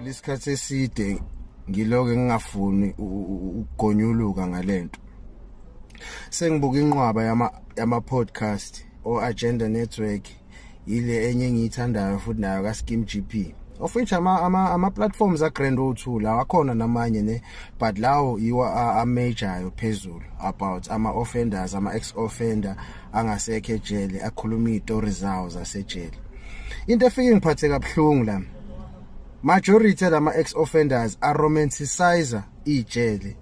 Isikhathi eside ngiloke ngingafuni ukugonyuluka ngalento. Sengibuka inqwaba yama podcast o Agenda Network ile enye engiyithandayo futhi nayo ka Scheme GP. Of which ama platforms a Grand O2 la akhona namanye ne, but lawo yiwa a major phezulu about ama offenders, ama ex offender angasekho ejele akhuluma izitori zawo zasejele. Into efike ngiphathe kabuhlungu la, majority lama ex offenders are romanticizer ijele,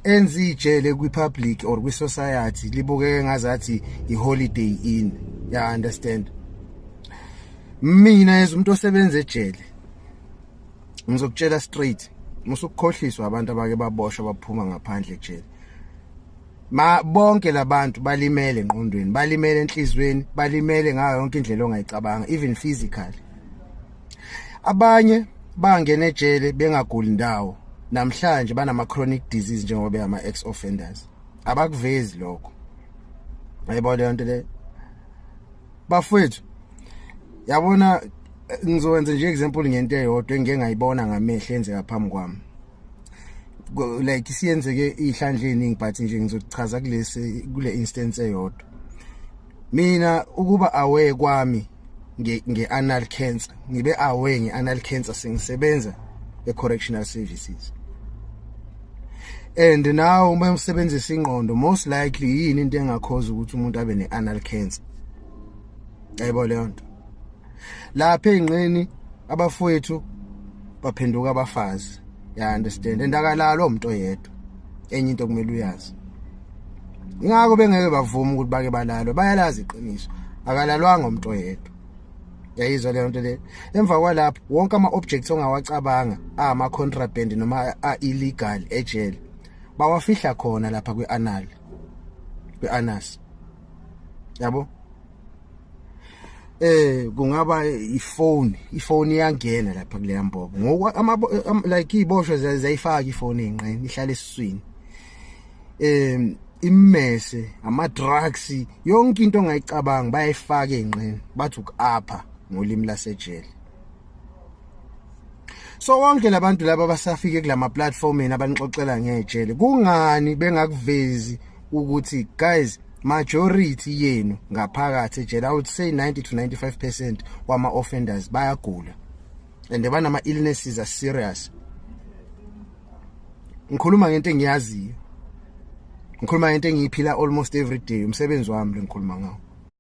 enzi ijele kwi public or kwi society libukeke ngazathi I holiday inn. Ya understand? Mina as umuntu osebenza ejele ngizokutshela straight, musukukhohliswa abantu abake baboshwa baphuma ngaphandle ejele. Bonke labantu balimele engqondweni, balimele enhlizweni, balimele ngayo yonke indlela ongayicabanga, even physically. Abanye bangena ejele bengaguli ndawo, namhlanje banama chronic disease njengoba beyama ex offenders. Abakuvezi lokho. Ayibona lento le. Bafowethu, yabona ngizowenza nje example ngento eyodwa engeke ngayibona ngamehlo enzeka phambi kwami. Like siyenzeke ihlandleni ngiphathi nje ngizochaza kule instance eyodwa. Mina ukuba aware kwami nge-anal cancer, ngibe aware nge-anal cancer sengisebenza e-correctional services. And now uma usebenzisa ingqondo, most likely yini into engakhoza ukuthi umuntu abe ne-anal cancer. Ayibona leyo nto. Lapha engqeni abafowethu baphenduka abafazi. Ya understand? Endakalalo umuntu oyedwa. Enye into kumele uyazi. Ingakho bengeke bavuma ukuthi bake balalwe, bayalazi iqiniso. Akalalwanga umuntu oyedwa. Yayizwa leyo nto le. Emva kwalapho wonke ama objects ongawacabanga ama contraband noma illegal ejele bawafihla khona lapha kwi-anal, kwi-anus. Yabo? Kungaba ifone iyangena lapha kule yambobo. Ngoku like iboshwe zayifaka ifone engqeni ihlala esiswini. Immese, ama drugs, yonke into ongayicabanga bayayifaka engqeni, bathi ukapha ngolimi lasejele. So wonke labantu laba basafike kulama platformeni abanixoxela ngejele, kungani bengakuvezi ukuthi guys, majority yenu ngaphakathi ejele, I would say 90 to 95% wama offenders bayagula and banama illnesses are serious. Ngikhuluma ngento engiyaziyo, ngikhuluma ngento engiyiphila almost every day, umsebenzi wami lo ngikhuluma ngawo.